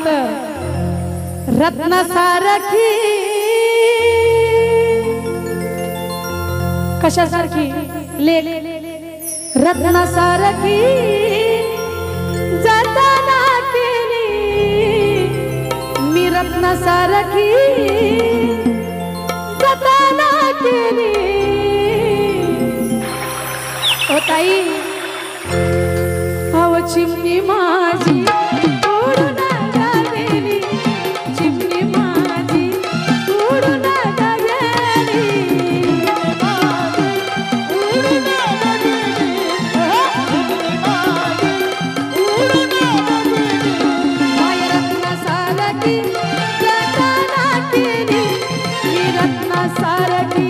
म्हणायचं रत्नासारखी कशासारखी ले रत्नासारखी जतना केली मी रत्नासारखी जतना केली ओ ताई अव चिमणी माझी उडून गेली चिमणी माझी उडून गेली माय रत्नासारखी जतना केली मी रत्नासारखी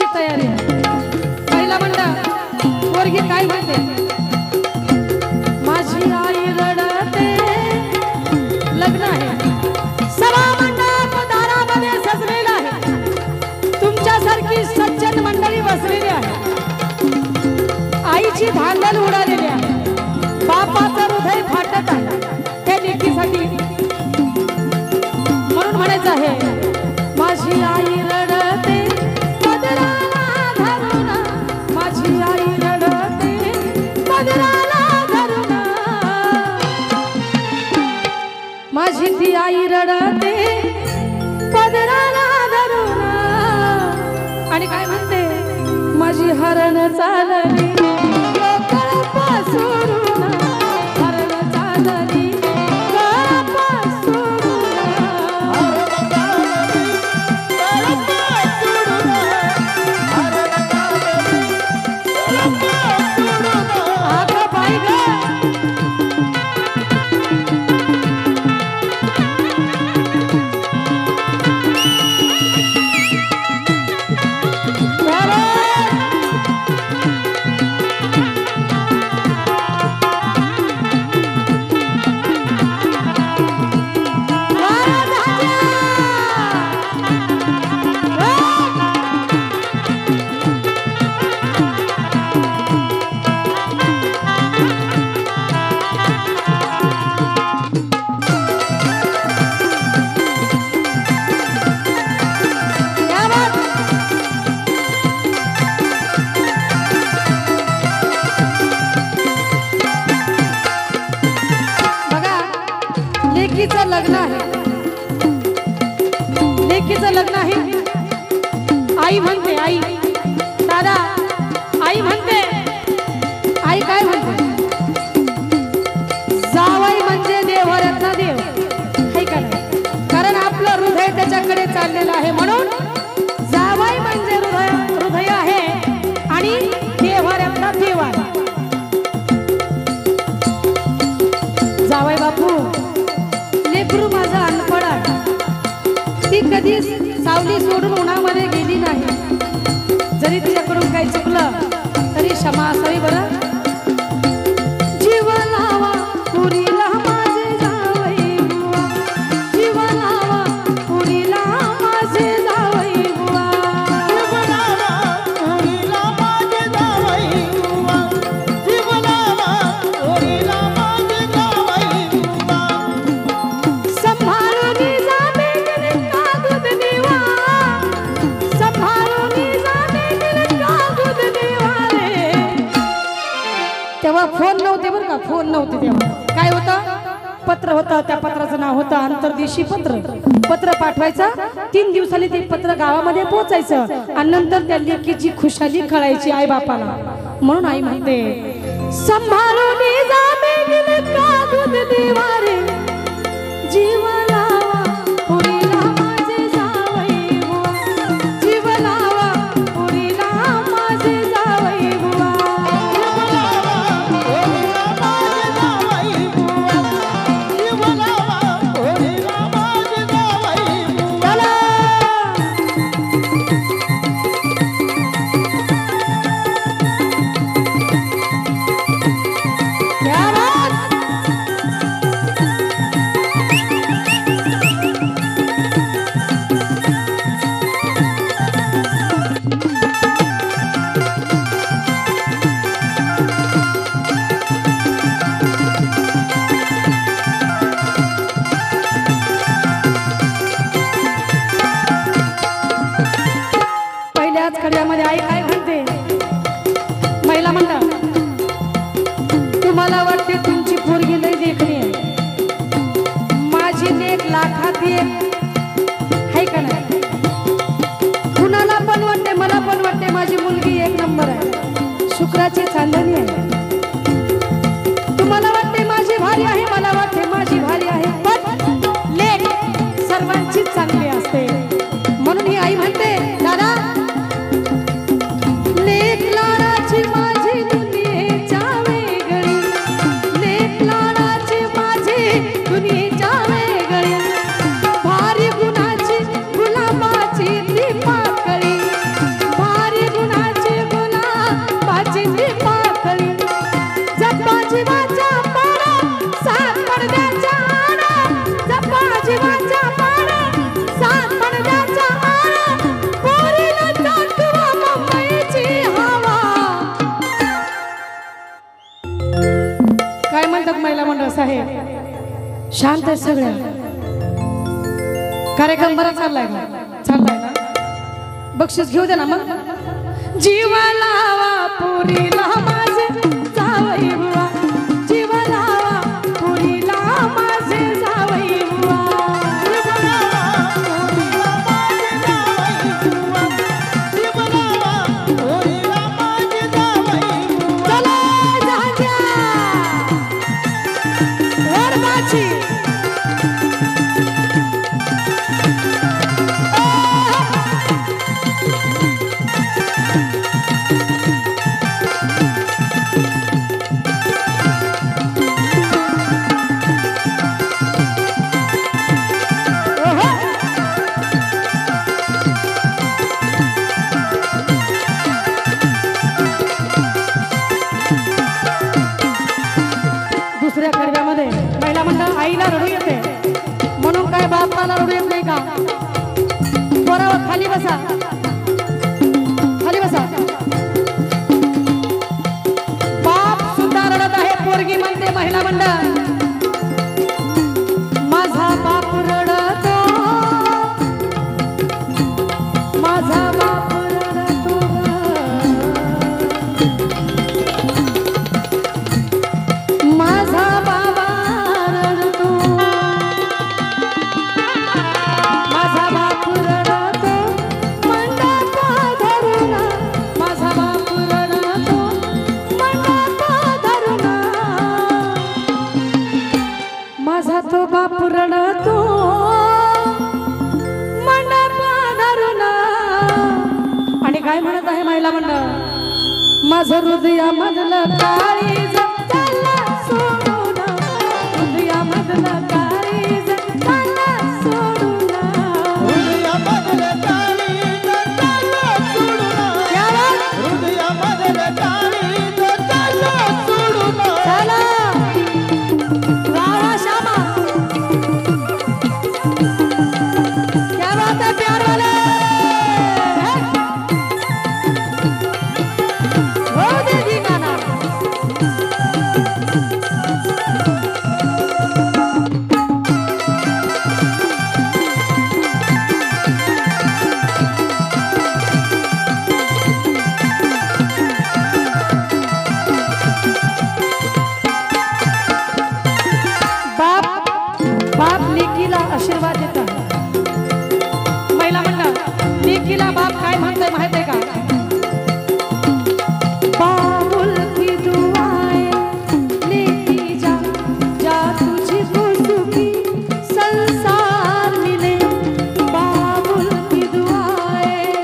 तयारी पहिला मंडळ पोरगी काय म्हणते माझी आई रडते लग्न आहे सभा मंडप दारामध्ये सजलेला आहे तुमच्यासारखी सज्जन मंडळी बसलेली आहे आईची धांदल उडालेली आहे बापाचं हृदय फाटत आहे त्या लेकीसाठी म्हणून म्हणायचं आहे माझी आई रडते माझी ती आई रडते पदराला धरून आणि काय म्हणते माझी हरण चालली कळपासून हरण चालली लेकीचं लग्न आहे लेकीचं लग्न आहे आई म्हणते आई दादा आई म्हणते आई काय म्हणते जावई म्हणजे देवाऱ्यातला देव आहे का नाही कारण आपलं हृदय त्याच्याकडे चाललेलं आहे म्हणून जावई म्हणजे हृदय आहे आणि देवाऱ्यातला देव आहे जावई बापू लेकरू माझा अनपड आहे ती कधी सावली सोडून उन्हामध्ये गेली नाही जरी तिच्याकडून काही चुकलं तरी क्षमा असावी बरं जीव लावा पुरीला माझे जावई बुवा जीव लावा पुरीला माझे जावई बुवा जीव लावा पुरीला माझे जावई बुवा जीव लावा पुरीला माझे जावई बुवा संभाळून फोन नव्हते बरं का, फोन नव्हते तेव्हा. काय होतं? पत्र होतं. त्या पत्राचं नाव होतं अंतर्देशी पत्र. पत्र पाठवायचं, 3 दिवसांनी ते पत्र गावामध्ये पोहोचायचं आणि नंतर त्या लेकीची खुशाली कळायची आई बापाला. म्हणून आई म्हणते संभाळून जावे गेले का दूध देवारे जीव लावा पुरीला माझे जावई बुवा, जीव लावा पुरीला माझे जावई बुवा, जीव लावा पुरीला माझे जावई बुवा, जीव लावा पुरीला माझे जावई बुवा. खड्यामध्ये आई काय म्हणते? महिला मंडळ, तुम्हाला वाटते तुमची पोरगी लई देखणी आहे, माझी लेक लाखात एक आहे का नाही? कुणाला पण वाटते, मला पण वाटते माझी मुलगी एक नंबर आहे, शुक्राची चांदणी आहे. तुम्हाला वाटते माझी भारी आहे, मला वाटते माझी भारी आहे, पण लेक सर्वांची चांगली असते. म्हणून ही आई म्हणते दादा माझी दुनियेच्या वेगळी, लेक लाडाची माझी दुनियेच्या वेगळी, भारी गुणाची गुलाबाची ती पाकळी, भारी गुणाची गुलाबाची ती पाकळी, जपा जीवाच्या पाडा सात पडद्याच्या आडा, जपा जीवाच्या पाडा सात पडद्याच्या आडा, पोरीला दाखवा मुंबईची हवा. काय म्हणतात महिला मंडळ साहेब? शांत आहे सगळ्या. कार्यक्रम बरा चाललाय ना? चाललाय ना? बक्षीस घेऊ दे ना मग. जीव लावा पुरीला माझे जावई बुवा, जीव लावा पुरीला माझे जावई बुवा, जीव लावा पुरीला माझे जावई बुवा, जीव लावा पुरीला माझे जावई बुवा. चला जाजा वरबाची दुसऱ्या कडव्यामध्ये महिला मंडळ आईला रडू येते, म्हणून काय बापाला रडू येत नाही का? पोरावर खाली बसा, खाली बसा. बाप सुद्धा रडत आहे. पोरगी म्हणते महिला मंडळ माझा बाप रडतो, माझा बाप रडतो, माझा बाबा रडतो, माझा बाप रडतो मंडप धरून, माझा बाप रडतो मंडप धरून, माझा तो बाप रडतो मंडप धरून. आणि काय म्हणत आहे महिला मंडळ? माझं हृदयामधलं काळीज चालला सोडून, हृदयामधलं काळीज चालला सोडून, हृदयामधलं काळीज चालला सोडून, हृदयामधलं काळीज चालला सोडून. चला वाह श्यामा, क्या बात है प्यार वाले. हो देगी गाना बाप लेकीला आशीर्वाद देतात। महिला मंडळ लेकीला बाप काय म्हणतोय माहित आहे का? बाबुल की दुआएं लेकी जा, जा तुझी को सुखी संसार मिले। बाबुल की दुआएं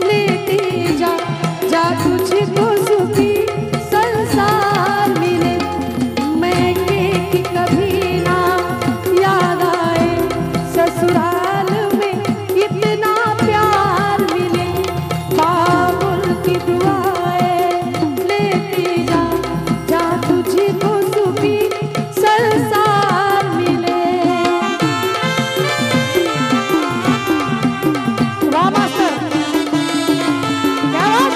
लेती जा, जा तुझी को सुखी संसार मिले। मैं कि कभी ना याद आए ससुराल में इतना प्यार मिले। बाबुल की दुआएं लेती जा, जा तुझी को सुखी संसार मिले। वाह मास्टर, क्या बात!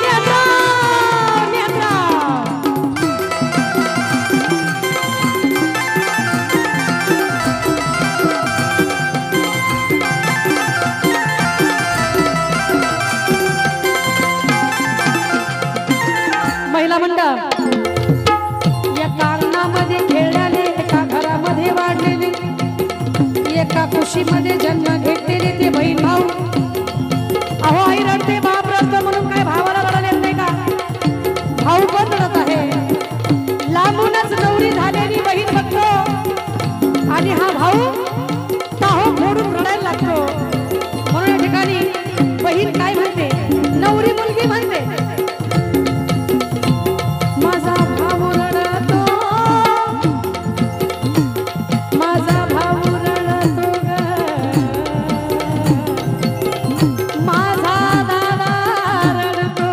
नेत्रा, नेत्रा। महिला मंडळ एका अंगणामध्ये खेळलेले, एका घरामध्ये वाढलेले, एका कुशीमध्ये जन्म घेतलेले ते बहीण भाऊ। अहो आई रडते, बाप रडतो म्हणून काय भावाला रडायला येत नाही का? भाऊ पण रडत आहे। लांबूनच नवरी झालेली बहीण बघतो आणि हा भाऊ टाहो फोडून रडायला लागतो। म्हणून या ठिकाणी बहीण काय म्हणते, नवरी मुलगी म्हणते, माझा भाऊ रडतो, माझा भाऊ रडतो ग, माझा दादा रडतो,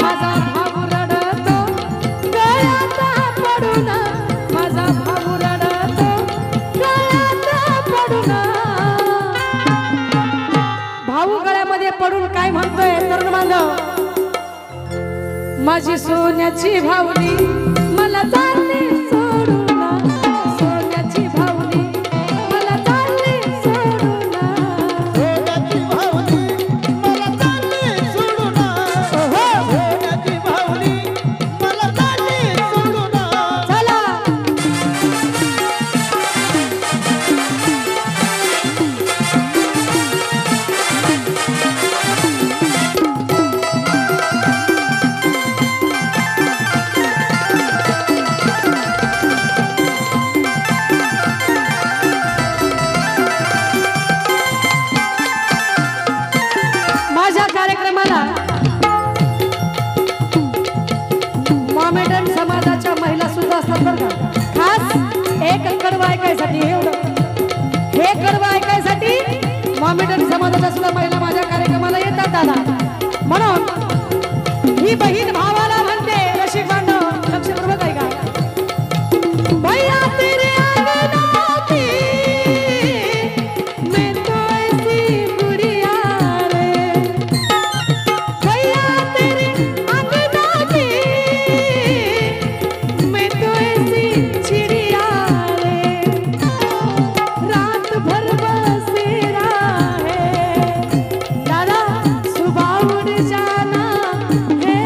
माझा भाऊ रडतो गळ्यात पडून, माझा भाऊ रडतो गळ्यात पडून। भाऊ गळ्यामध्ये पडून काय म्हणतोय तरुण बांधव? माझी सोन्याची भावनी मला चालली सोडून, सोन्याची भावनी मला चालली सोडून, सोन्याची भावनी मला चालली सोडून, सोन्याची भावनी मला चालली सोडून। चला माझ्या कार्यक्रमाला मॉमेडन समाजाच्या महिला सुद्धा असतात बरं का। खास एक कडवं ऐकायसाठी, हे कडवं ऐकायसाठी मॉमेडन समाजाच्या सुद्धा महिला माझ्या कार्यक्रमाला येतात दादा। म्हणून ही बहीण भावाला म्हणते, रसिक बांधव लक्षपूर्वक ऐका, भैया तेरे अंगना की मैं तो ऐसी गुड़िया रे, भैया तेरे अंगना की मैं तो ऐसी चिड़िया रे, रात भर बसेरा है दादा सुबह उड़ जाना है,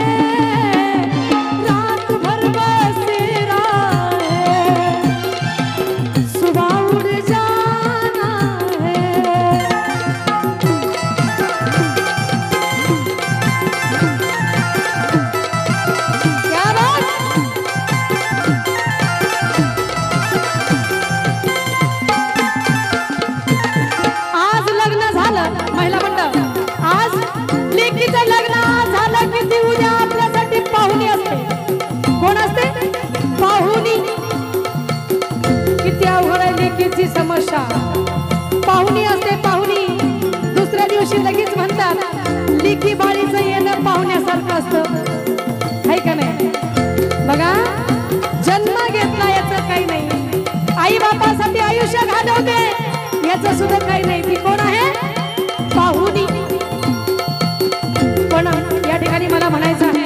रात भर बसेरा है सुबह उड़ जाना है। क्या बात! आज लग्न झालं महिला मंडळ, आज लेकीचं लग्न झालं की ती उद्या आपल्यासाठी पाहुणी असते। कोण असते? पाहुणी। किती अवघड आहे लेकीची समस्या। पाहुणी असते, पाहुणी। दुसऱ्या दिवशी लगेच म्हणतात लेकी बाळीचं येणं पाहुण्यासारखं असतं, है का नाही? बघा जन्म घेतला याचं काही नाही, आई बापासाठी आयुष्य घालवते याचं सुद्धा काही नाही। ती कोण आहे? पाहुणी। पण या ठिकाणी मला म्हणायचं आहे,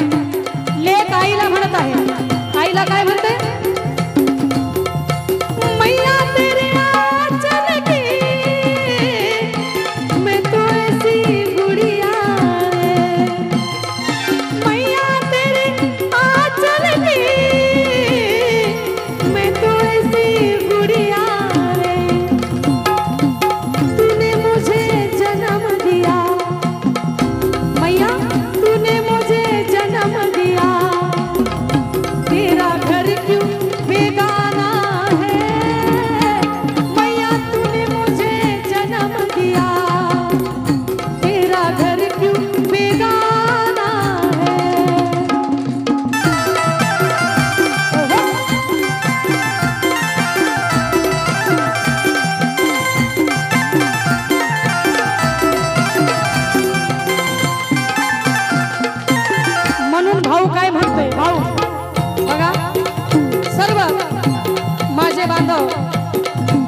लेक आईला म्हणत आहे, आईला काय म्हणते? मैया तेरे आंचल की मैं तो ऐसी गुड़िया भाऊ बघा सर्व माझे बांधव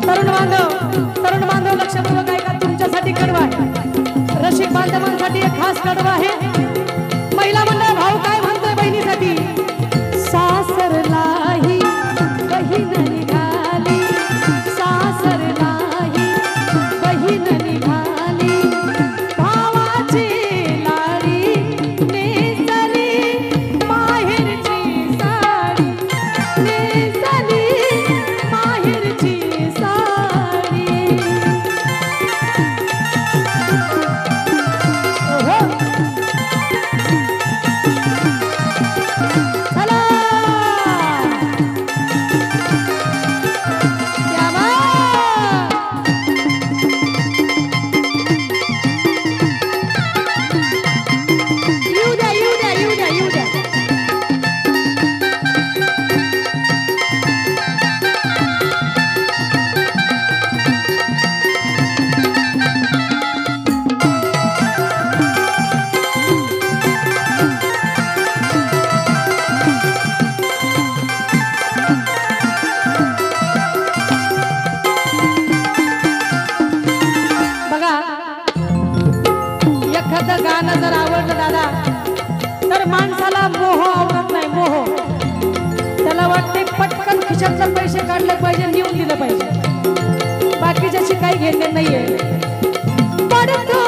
तरुण बांधव लक्षपूर्वक ऐका तुमच्यासाठी कडवा आहे रसिक बांधवांसाठी एक खास कडवा आहे महिला मंडळ भाऊ काय म्हणतोय बहिणीसाठी सासरलाही बहीण निघाली सासरलाही बहीण निघाली भावाची लाडी नेसली माहेरची साडी नेसली माहेरची साडी ओहो चला या बा येऊ द्या येऊ द्या येऊ द्या येऊ द्या बघा एखादं गाणं जर आवडलं दादा तर माणसाला मोह आवडत नाही मोह त्याला वाटते पटकन खिशातले पैसे काढले पाहिजे नेऊन दिलं पाहिजे बाकीच्याशी काही घेणे नाहीये पडतो